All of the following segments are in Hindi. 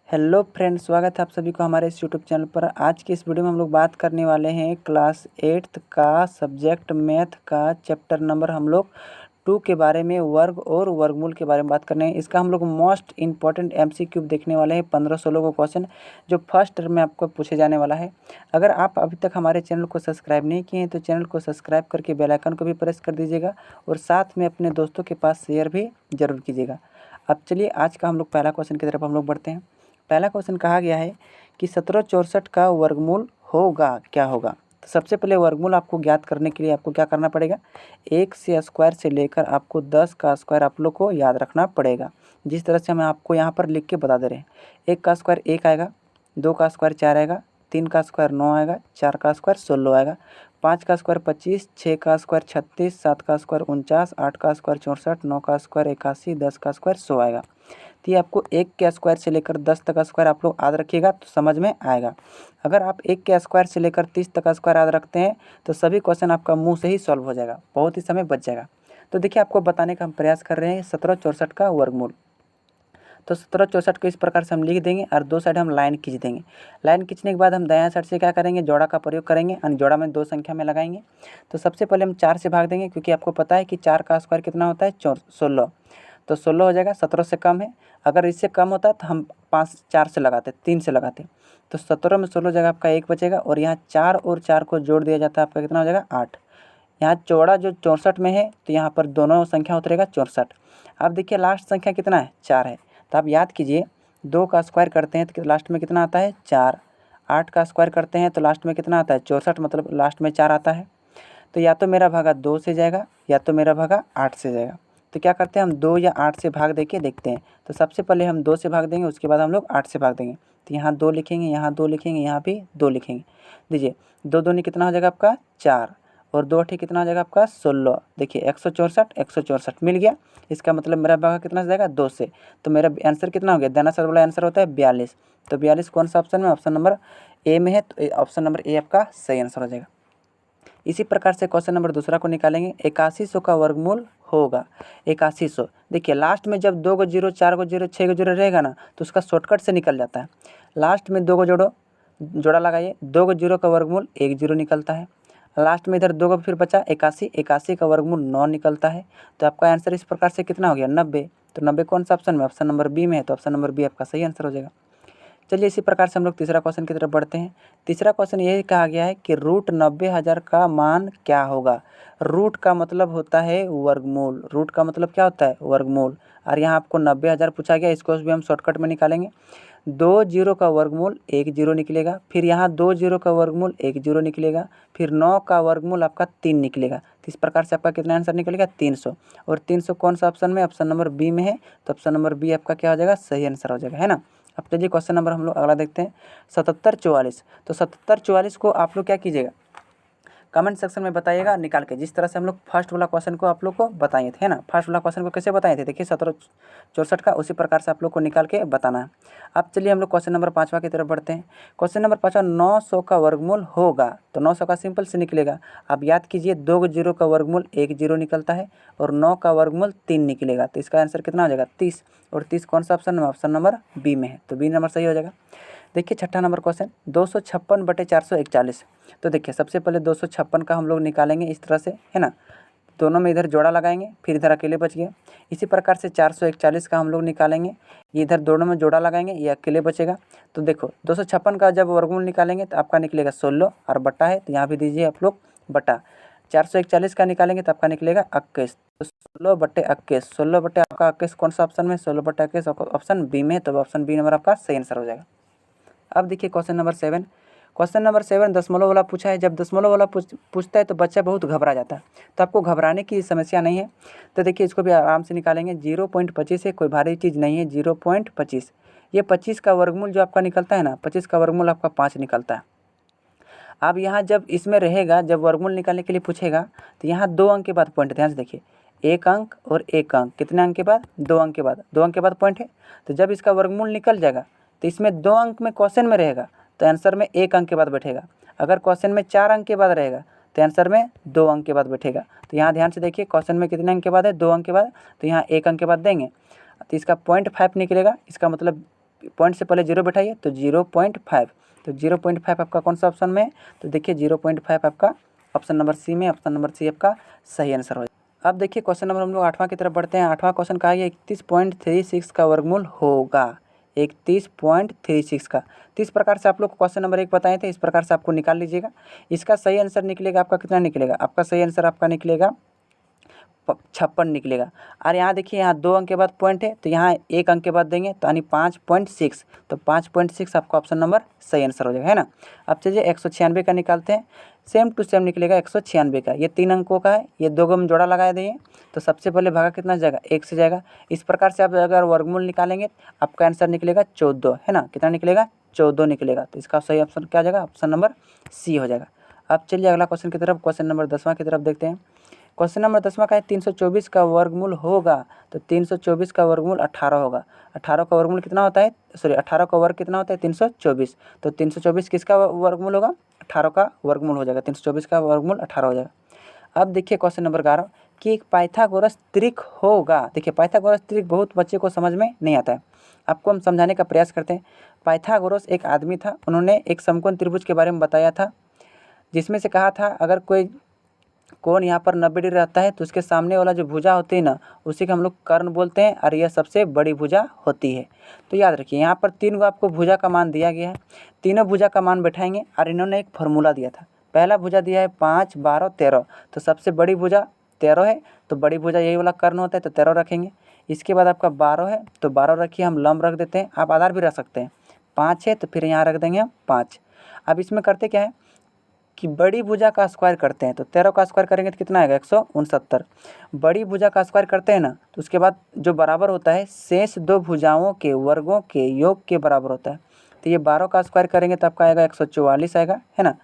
हेलो फ्रेंड्स, स्वागत है आप सभी को हमारे इस यूट्यूब चैनल पर। आज की इस वीडियो में हम लोग बात करने वाले हैं क्लास 8th का सब्जेक्ट मैथ का चैप्टर नंबर हम लोग 2 के बारे में, वर्ग और वर्गमूल के बारे में बात करने हैं। इसका हम लोग मोस्ट इंपॉर्टेंट MCQ देखने वाले हैं, 15-16 को क्वेश्चन जो फर्स्ट टर्म में आपको पूछे जाने वाला है। अगर आप अभी तक हमारे चैनल को सब्सक्राइब नहीं किए हैं तो चैनल को सब्सक्राइब करके बेल आइकन को भी प्रेस कर दीजिएगा और साथ में अपने दोस्तों के पास शेयर भी जरूर कीजिएगा। अब चलिए आज का हम लोग पहला क्वेश्चन की तरफ हम लोग बढ़ते हैं। पहला क्वेश्चन कहा गया है कि 1764 का वर्गमूल होगा क्या होगा। तो सबसे पहले वर्गमूल आपको ज्ञात करने के लिए आपको क्या करना पड़ेगा, 1 से स्क्वायर से लेकर आपको 10 का स्क्वायर आप लोग को याद रखना पड़ेगा। जिस तरह से हम आपको यहाँ पर लिख के बता दे रहे हैं, 1 का स्क्वायर 1 आएगा, 2 का स्क्वायर 4 आएगा, 3 का स्क्वायर 9 आएगा, 4 का स्क्वायर 16 आएगा, 5 का स्क्वायर 25, 6 का स्क्वायर 36, 7 का स्क्वायर 49, 8 का स्क्वायर 64, 9 का स्क्वायर 81, 10 का स्क्वायर 100 आएगा। तो ये आपको 1 के स्क्वायर से लेकर 10 तक का स्क्वायर आप लोग याद रखिएगा तो समझ में आएगा। अगर आप 1 के स्क्वायर से लेकर 30 तक का स्क्वायर याद रखते हैं तो सभी क्वेश्चन आपका मुंह से ही सॉल्व हो जाएगा, बहुत ही समय बच जाएगा। तो देखिए आपको बताने का हम प्रयास कर रहे हैं 1764 का वर्गमूल। तो 1764 को इस प्रकार से हम लिख देंगे और दो साइड हम लाइन खींच देंगे। लाइन खींचने के बाद हम दायां साइड से क्या करेंगे, जोड़ा का प्रयोग करेंगे और जोड़ा में 2 संख्या में लगाएंगे। तो सबसे पहले हम 4 से भाग देंगे, क्योंकि आपको पता है कि 4 का स्क्वायर कितना होता है, 16। तो 16 हो जाएगा, 17 से कम है। अगर इससे कम होता तो हम 4 से लगाते, 3 से लगाते। तो 17 में 16 जगह आपका 1 बचेगा और यहाँ 4 और 4 को जोड़ दिया जाता है, आपका कितना हो जाएगा 8। यहाँ चौड़ा जो 64 में है तो यहाँ पर दोनों संख्या उतरेगा 64। अब देखिए लास्ट संख्या कितना है, 4 है। तो आप याद कीजिए, 2 का स्क्वायर करते हैं तो लास्ट में कितना आता है 4। 8 का स्क्वायर करते हैं तो लास्ट में कितना आता है 64, मतलब लास्ट में 4 आता है। तो या तो मेरा भागा 2 से जाएगा या तो मेरा भागा 8 से जाएगा। तो क्या करते हैं हम 2 या 8 से भाग देके देखते हैं। तो सबसे पहले हम 2 से भाग देंगे, उसके बाद हम लोग 8 से भाग देंगे। तो यहाँ 2 लिखेंगे, यहाँ 2 लिखेंगे, यहाँ भी 2 लिखेंगे। दीजिए 2 दूनी कितना हो जाएगा आपका 4 और 2 अठी कितना हो जाएगा आपका 16। देखिए 164 164 मिल गया। इसका मतलब मेरा भागा कितना से जाएगा 2 से। तो मेरा आंसर कितना हो गया, दाना सर वाला आंसर होता है 42। तो 42 कौन सा ऑप्शन में, ऑप्शन नंबर ए में है। तो ऑप्शन नंबर ए आपका सही आंसर हो जाएगा। इसी प्रकार से क्वेश्चन नंबर दूसरा को निकालेंगे, 8100 का वर्गमूल होगा 8100। देखिए लास्ट में जब 2 को 0, 4 को 0, 6 को 0 रहेगा ना तो उसका शॉर्टकट से निकल जाता है। लास्ट में 2 को जोड़ा लगाइए, 2 को 0 का वर्गमूल 1 0 निकलता है। लास्ट में इधर 2 का फिर बचा 81, 81 का वर्गमूल 9 निकलता है। तो आपका आंसर इस प्रकार से कितना हो गया 90। तो 90 कौन सा ऑप्शन में, ऑप्शन नंबर बी में है। तो ऑप्शन नंबर बी आपका सही आंसर हो जाएगा। चलिए इसी प्रकार से हम लोग तीसरा क्वेश्चन की तरफ बढ़ते हैं। तीसरा क्वेश्चन यही कहा गया है कि रूट 90,000 का मान क्या होगा। रूट का मतलब होता है वर्गमूल, रूट का मतलब क्या होता है वर्गमूल। और यहाँ आपको 90,000 पूछा गया, इसको भी हम शॉर्टकट में निकालेंगे। 2 0 का वर्गमूल 1 0 निकलेगा, फिर यहाँ 2 0 का वर्गमूल 1 0 निकलेगा, फिर 9 का वर्गमूल आपका 3 निकलेगा। तो इस प्रकार से आपका कितना आंसर निकलेगा 300। और 300 कौन सा ऑप्शन में, ऑप्शन नंबर बी में है। तो ऑप्शन नंबर बी आपका क्या हो जाएगा, सही आंसर हो जाएगा, है ना। अब चलिए क्वेश्चन नंबर हम लोग अगला देखते हैं, 7744। तो 7744 को आप लोग क्या कीजिएगा, कमेंट सेक्शन में बताइएगा निकाल के, जिस तरह से हम लोग फर्स्ट वाला क्वेश्चन को आप लोग को बताए थे, है ना। फर्स्ट वाला क्वेश्चन को कैसे बताए थे, देखिए 1764 का, उसी प्रकार से आप लोग को निकाल के बताना है। अब चलिए हम लोग क्वेश्चन नंबर 5वां की तरफ बढ़ते हैं। क्वेश्चन नंबर 5वां, 900 का वर्गमूल होगा। तो 900 का सिंपल से निकलेगा। आप याद कीजिए 2 0 का वर्गमूल 1 0 निकलता है और 9 का वर्गमूल 3 निकलेगा। तो इसका आंसर कितना हो जाएगा 30। और 30 कौन सा ऑप्शन में, ऑप्शन नंबर बी में है। तो बी नंबर सही हो जाएगा। देखिए छठा नंबर क्वेश्चन, 256/441। तो देखिए सबसे पहले 256 का हम लोग निकालेंगे इस तरह से, है ना। दोनों में इधर जोड़ा लगाएंगे, फिर इधर अकेले बच गया। इसी प्रकार से 441 का हम लोग निकालेंगे, ये इधर दोनों में जोड़ा लगाएंगे, ये अकेले बचेगा। तो देखो 256 का जब वर्गमूल निकालेंगे तो आपका निकलेगा 16 और बट्टा है तो यहाँ भी दीजिए आप लोग बट्टा। 441 का निकालेंगे तो आपका निकलेगा 21। तो 16/21, 16 आपका 21 कौन सा ऑप्शन में, 16/21 ऑप्शन बी में है। तो ऑप्शन बी नंबर आपका सही आंसर हो जाएगा। अब देखिए क्वेश्चन नंबर 7। क्वेश्चन नंबर 7 दशमलव वाला पूछा है। जब दशमलव वाला पूछता है तो बच्चा बहुत घबरा जाता है, तो आपको घबराने की समस्या नहीं है। तो देखिए इसको भी आराम से निकालेंगे। 0.25 है, कोई भारी चीज़ नहीं है। 0.25, ये 25 का वर्गमूल जो आपका निकलता है ना, 25 का वर्गमूल आपका 5 निकलता है। अब यहाँ जब इसमें रहेगा, जब वर्गमूल निकालने के लिए पूछेगा तो यहाँ 2 अंक के बाद पॉइंट, ध्यान से देखिए, 1 अंक और 1 अंक, कितने अंक के बाद, 2 अंक के बाद, 2 अंक के बाद पॉइंट है। तो जब इसका वर्गमूल निकल जाएगा तो इसमें 2 अंक में क्वेश्चन में रहेगा तो आंसर में 1 अंक के बाद बैठेगा। अगर क्वेश्चन में 4 अंक के बाद रहेगा तो आंसर में 2 अंक के बाद बैठेगा। तो यहाँ ध्यान से देखिए क्वेश्चन में कितने अंक के बाद है, 2 अंक के बाद, तो यहाँ 1 अंक के बाद देंगे तो इसका 0.5 निकलेगा। इसका मतलब पॉइंट से पहले 0 बैठाइए तो 0.5, तो 0.5 आपका कौन सा ऑप्शन में है? तो देखिए 0.5 आपका ऑप्शन नंबर सी में, ऑप्शन नंबर सी आपका सही आंसर हो जाएगा। अब देखिए क्वेश्चन नंबर हम लोग 8वां की तरफ बढ़ते हैं। 8वां क्वेश्चन कहा गया 31.36 का वर्गमूल होगा, 31.36 का। तो इस प्रकार से आप लोग क्वेश्चन नंबर 1 बताए थे, इस प्रकार से आपको निकाल लीजिएगा। इसका सही आंसर निकलेगा आपका कितना निकलेगा? आपका सही आंसर आपका निकलेगा 56 निकलेगा। और यहाँ देखिए, यहाँ 2 अंक के बाद पॉइंट है, तो यहाँ 1 अंक के बाद देंगे तो यानी 5.6, तो 5.6 आपका ऑप्शन नंबर सही आंसर हो जाएगा, है ना। अब चलिए 196 का निकालते हैं। सेम टू सेम निकलेगा 196 का। ये 3 अंकों का है, ये 2 में जोड़ा लगा देंगे तो सबसे पहले भागा कितना जाएगा? 1 से जाएगा। इस प्रकार से आप अगर वर्गमूल निकालेंगे आपका आंसर निकलेगा 14, है ना। कितना निकलेगा? 14 निकलेगा। तो इसका सही ऑप्शन क्या हो जाएगा? ऑप्शन नंबर सी हो जाएगा। अब चलिए अगला क्वेश्चन की तरफ, क्वेश्चन नंबर 10वां की तरफ देखते हैं। क्वेश्चन नंबर 10वां का है 324 का वर्गमूल होगा, तो 324 का वर्गमूल 18 होगा। 18 का वर्गमूल कितना होता है? 18 का वर्ग कितना होता है? 324। तो 324 किसका वर्गमूल होगा? 18 का वर्गमूल हो जाएगा। 324 का वर्गमूल 18 हो जाएगा। अब देखिए क्वेश्चन नंबर 11 कि एक पाइथागोरस त्रिक होगा। देखिए पाइथागोरस त्रिक बहुत बच्चे को समझ में नहीं आता है, आपको हम समझाने का प्रयास करते हैं। पाइथागोरस एक आदमी था, उन्होंने एक समकोण त्रिभुज के बारे में बताया था, जिसमें से कहा था अगर कोई कोण यहाँ पर 90 डिग्री रहता है तो उसके सामने वाला जो भुजा होती है ना, उसी को हम लोग कर्ण बोलते हैं, और यह सबसे बड़ी भुजा होती है। तो याद रखिए यहाँ पर 3 आपको भुजा का मान दिया गया है, तीनों भुजा का मान बैठाएंगे और इन्होंने एक फार्मूला दिया था। पहला भुजा दिया है 5, 12, 13, तो सबसे बड़ी भुजा 13 है, तो बड़ी भुजा यही वाला कर्ण होता है, तो 13 रखेंगे। इसके बाद आपका 12 है, तो 12 रखिए, हम लंब रख देते हैं, आप आधार भी रख सकते हैं। 5 है तो फिर यहाँ रख देंगे हम 5। अब इसमें करते क्या है कि बड़ी भुजा का स्क्वायर करते हैं, तो 13 का स्क्वायर करेंगे तो कितना आएगा? 169। बड़ी भुजा का स्क्वायर करते हैं ना, तो उसके बाद जो बराबर होता है शेष 2 भुजाओं के वर्गों के योग के बराबर होता है। तो ये 12 का स्क्वायर करेंगे तो आपका आएगा 144 आएगा, है ना।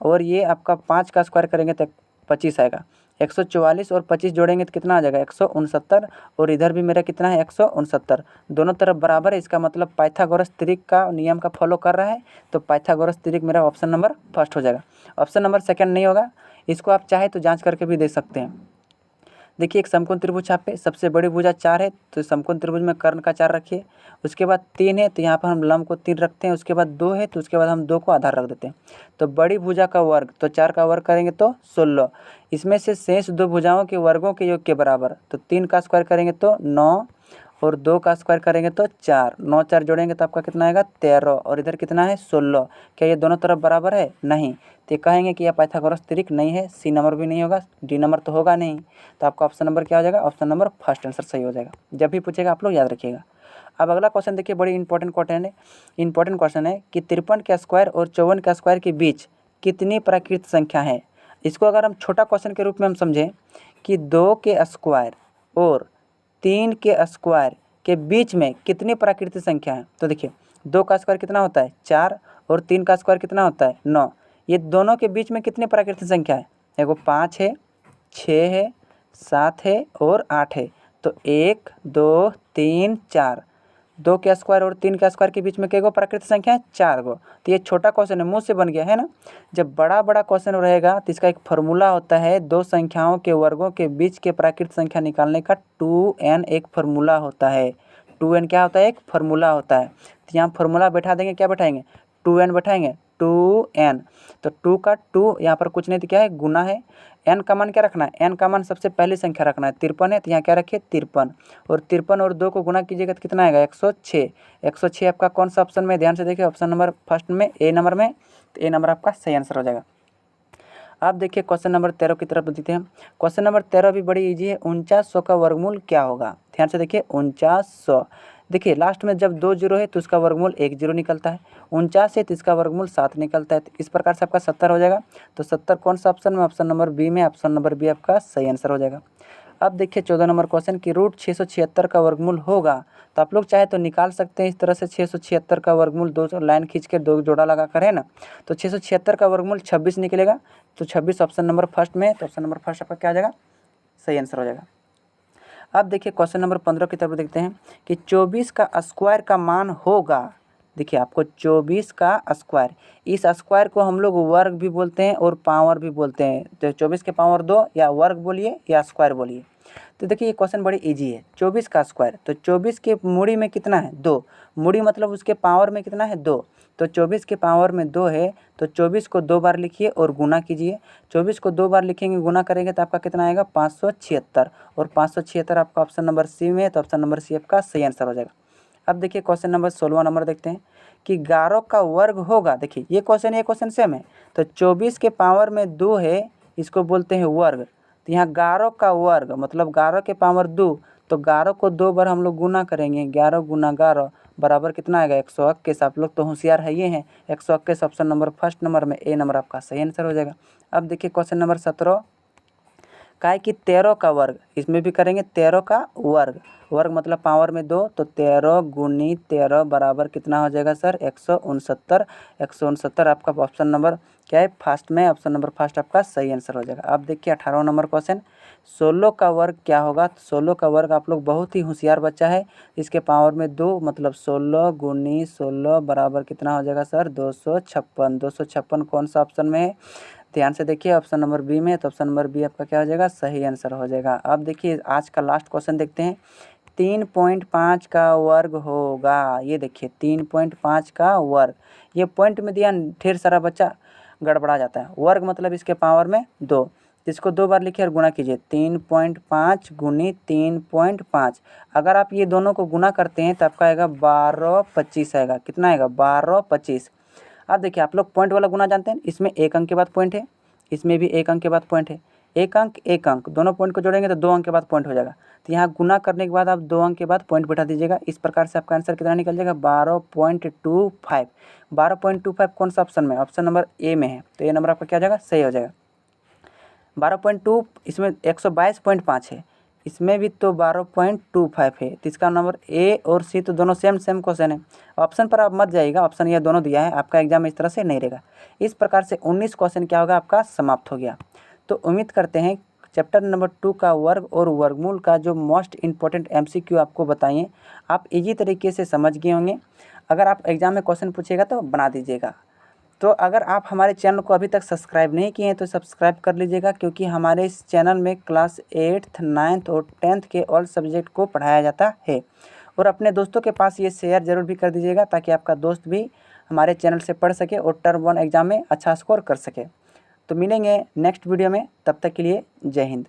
और ये आपका 5 का स्क्वायर करेंगे तो 25 आएगा। 144 और 25 जोड़ेंगे तो कितना आ जाएगा? 169। और इधर भी मेरा कितना है? 169। दोनों तरफ बराबर है, इसका मतलब पाइथागोरस त्रिक का नियम का फॉलो कर रहा है, तो पाइथागोरस त्रिक मेरा ऑप्शन नंबर फर्स्ट हो जाएगा। ऑप्शन नंबर सेकंड नहीं होगा, इसको आप चाहे तो जांच करके भी देख सकते हैं। देखिए एक समकोण त्रिभुज छापे, सबसे बड़ी भुजा 4 है, तो समकोण त्रिभुज में कर्ण का 4 रखिए। उसके बाद 3 है, तो यहाँ पर हम लंब को 3 रखते हैं। उसके बाद 2 है, तो उसके बाद हम 2 को आधार रख देते हैं। तो बड़ी भुजा का वर्ग, तो 4 का वर्ग करेंगे तो 16। इसमें से शेष 2 भुजाओं के वर्गों के योग के बराबर, तो 3 का स्क्वायर करेंगे तो 9, और 2 का स्क्वायर करेंगे तो 4। 9 4 जोड़ेंगे तो आपका कितना आएगा? 13। और इधर कितना है? 16। क्या ये दोनों तरफ बराबर है? नहीं। तो ये कहेंगे कि यह पाइथागोरस त्रिक नहीं है। सी नंबर भी नहीं होगा, डी नंबर तो होगा नहीं। तो आपका ऑप्शन नंबर क्या हो जाएगा? ऑप्शन नंबर फर्स्ट आंसर सही हो जाएगा। जब भी पूछेगा आप लोग याद रखिएगा। अब अगला क्वेश्चन देखिए, बड़ी इंपॉर्टेंट क्वेश्चन है कि 53 के स्क्वायर और 54 के स्क्वायर के बीच कितनी प्राकृत संख्या है। इसको अगर हम छोटा क्वेश्चन के रूप में हम समझें कि 2 के स्क्वायर और 3 के स्क्वायर के बीच में कितनी प्राकृतिक संख्या है, तो देखिए 2 का स्क्वायर कितना होता है? 4, और 3 का स्क्वायर कितना होता है? 9। ये दोनों के बीच में कितनी प्राकृतिक संख्या है? देखो 5 है, 6 है, 7 है और 8 है। तो 1, 2, 3, 4, 2 के स्क्वायर और 3 के स्क्वायर के बीच में कितनी प्राकृतिक संख्या है? 4 गो। तो ये छोटा क्वेश्चन है, मुँह से बन गया है ना। जब बड़ा बड़ा क्वेश्चन रहेगा तो इसका एक फार्मूला होता है, 2 संख्याओं के वर्गों के बीच के प्राकृतिक संख्या निकालने का 2n एक फार्मूला होता है। 2n क्या होता है? एक फार्मूला होता है। तो यहाँ फार्मूला बैठा देंगे, क्या बैठाएंगे? 2n बैठाएंगे, 2n। तो 2 का 2 यहाँ पर कुछ नहीं तो क्या है? गुना है। n का मान क्या रखना है? n का मान सबसे पहली संख्या रखना है, 53 है, तो यहाँ क्या रखिए? 53। और 53 और 2 को गुना कीजिएगा तो कितना आएगा? 106। 106 आपका कौन सा ऑप्शन में? ध्यान से देखिए, ऑप्शन नंबर फर्स्ट में, ए नंबर में। तो ए नंबर आपका सही आंसर हो जाएगा। अब देखिए क्वेश्चन नंबर 13 की तरफ देखते हैं। क्वेश्चन नंबर 13 भी बड़ी इजी है। 4900 का वर्गमूल क्या होगा? ध्यान से देखिए, 4900। देखिए लास्ट में जब 2 जीरो है तो उसका वर्गमूल 1 जीरो निकलता है। 49 है तो इसका वर्गमूल 7 निकलता है। तो इस प्रकार से आपका 70 हो जाएगा। तो 70 कौन सा ऑप्शन में? ऑप्शन नंबर बी में। ऑप्शन नंबर बी आपका सही आंसर हो जाएगा। अब देखिए 14 नंबर क्वेश्चन की रूट 676 का वर्गमूल होगा, तो आप लोग चाहे तो निकाल सकते हैं इस तरह से। 676 का वर्गमूल 2 लाइन खींच के 2 जोड़ा लगा कर, है ना। तो 676 का वर्गमूल 26 निकलेगा। तो 26 ऑप्शन नंबर फर्स्ट में, तो ऑप्शन नंबर फर्स्ट आपका क्या आ जाएगा? सही आंसर हो जाएगा। अब देखिए क्वेश्चन नंबर 15 की तरफ देखते हैं कि 24 का स्क्वायर का मान होगा। देखिए आपको 24 का स्क्वायर, इस स्क्वायर को हम लोग वर्ग भी बोलते हैं और पावर भी बोलते हैं। तो 24 के पावर 2 या वर्ग बोलिए या स्क्वायर बोलिए। तो देखिए ये क्वेश्चन बड़ी इजी है। 24 का स्क्वायर, तो 24 के मूड़ी में कितना है 2, मूड़ी मतलब उसके पावर में कितना है 2, तो 24 के पावर में 2 है, तो 24 को 2 बार लिखिए और गुना कीजिए। 24 को 2 बार लिखेंगे गुना करेंगे तो आपका कितना आएगा 576, और 576 आपका ऑप्शन नंबर सी में है, तो ऑप्शन नंबर सी आपका सही आंसर हो जाएगा। अब देखिए क्वेश्चन नंबर 16 नंबर देखते हैं कि 11 का वर्ग होगा। देखिए ये क्वेश्चन सेम है। तो 24 के पावर में 2 है, इसको बोलते हैं वर्ग। तो यहाँ 11 का वर्ग मतलब 11 के पावर 2, तो 11 को 2 बार हम लोग गुना करेंगे। 11 गुना 11 बराबर कितना आएगा 121। आप लोग तो होशियार है ये हैं। 121 ऑप्शन नंबर फर्स्ट नंबर में ए नंबर आपका सही आंसर हो जाएगा। अब देखिए क्वेश्चन नंबर 17 का है कि 13 का वर्ग, इसमें भी करेंगे 13 का वर्ग। वर्ग मतलब पावर में 2, तो 13 गुनी 13 बराबर कितना हो जाएगा सर 169। 169 आपका ऑप्शन नंबर क्या है फर्स्ट में, ऑप्शन नंबर फर्स्ट आपका सही आंसर हो जाएगा। अब देखिए 18 नंबर क्वेश्चन, 16 का वर्ग क्या होगा। तो 16 का वर्ग आप लोग बहुत ही होशियार बच्चा है, इसके पावर में 2 मतलब 16 गुनी 16 बराबर कितना हो जाएगा सर 256। 256 कौन सा ऑप्शन में है, ध्यान से देखिए ऑप्शन नंबर बी में, तो ऑप्शन नंबर बी आपका क्या हो जाएगा सही आंसर हो जाएगा। अब देखिए आज का लास्ट क्वेश्चन देखते हैं। 3.5 का वर्ग होगा। ये देखिए 3.5 का वर्ग, ये पॉइंट में दिया ढेर सारा बच्चा गड़बड़ा जाता है। वर्ग मतलब इसके पावर में 2, इसको 2 बार लिखिए और गुणा कीजिए। 3.5 गुनी 3.5, अगर आप ये दोनों को गुना करते हैं तो आपका आएगा 1225 आएगा। कितना आएगा 1225। अब देखिए आप लोग पॉइंट वाला गुना जानते हैं, इसमें एक अंक के बाद पॉइंट है, इसमें भी एक अंक के बाद पॉइंट है। एक अंक दोनों पॉइंट को जोड़ेंगे तो 2 अंक के बाद पॉइंट हो जाएगा। तो यहाँ गुना करने के बाद आप 2 अंक के बाद पॉइंट बैठा दीजिएगा। इस प्रकार से आपका आंसर कितना निकल जाएगा 12.25। 12.25 कौन सा ऑप्शन में, ऑप्शन नंबर ए में है, तो ये नंबर आपका क्या हो जाएगा सही हो जाएगा। 12.2 इसमें 122.5 है, इसमें भी तो 12.25 है, तो इसका नंबर ए और सी तो दोनों सेम क्वेश्चन है। ऑप्शन पर आप मत जाइएगा, ऑप्शन ये दोनों दिया है, आपका एग्जाम इस तरह से नहीं रहेगा। इस प्रकार से 19 क्वेश्चन क्या होगा आपका समाप्त हो गया। तो उम्मीद करते हैं चैप्टर नंबर 2 का वर्ग और वर्गमूल का जो मोस्ट इम्पोर्टेंट MCQ आपको बताइए आप इजी तरीके से समझ गए होंगे। अगर आप एग्जाम में क्वेश्चन पूछेगा तो बना दीजिएगा। तो अगर आप हमारे चैनल को अभी तक सब्सक्राइब नहीं किए हैं तो सब्सक्राइब कर लीजिएगा, क्योंकि हमारे इस चैनल में क्लास 8th 9th और 10th के ऑल सब्जेक्ट को पढ़ाया जाता है। और अपने दोस्तों के पास ये शेयर ज़रूर भी कर दीजिएगा ताकि आपका दोस्त भी हमारे चैनल से पढ़ सके और टर्म 1 एग्ज़ाम में अच्छा स्कोर कर सके। तो मिलेंगे नेक्स्ट वीडियो में, तब तक के लिए जय हिंद।